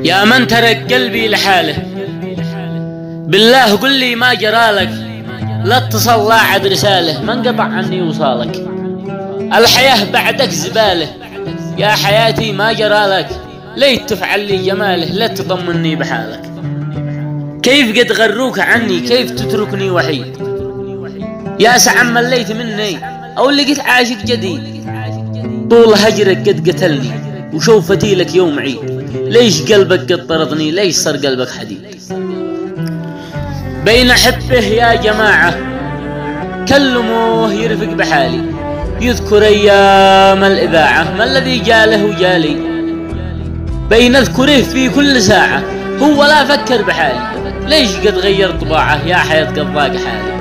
يا من ترك قلبي لحاله، بالله قل لي ما جرالك، لا اتصل لا عد رساله، ما انقطع عني وصالك. الحياة بعدك زباله، يا حياتي ما جرالك، ليت تفعل لي جماله، لا تطمني بحالك. كيف قد غروك عني، كيف تتركني وحيد، يا سعم مليت مني او لقيت عاشق جديد. طول هجرك قد قتلني وشوفتي لك يوم عيد، ليش قلبك قد طردني، ليش صار قلبك حديد. بين حبه يا جماعة كلموه يرفق بحالي، يذكر ايام الاذاعة ما الذي جاله وجالي. بين اذكره في كل ساعة هو لا فكر بحالي، ليش قد غير طباعه، يا حياة قد ضاق حالي.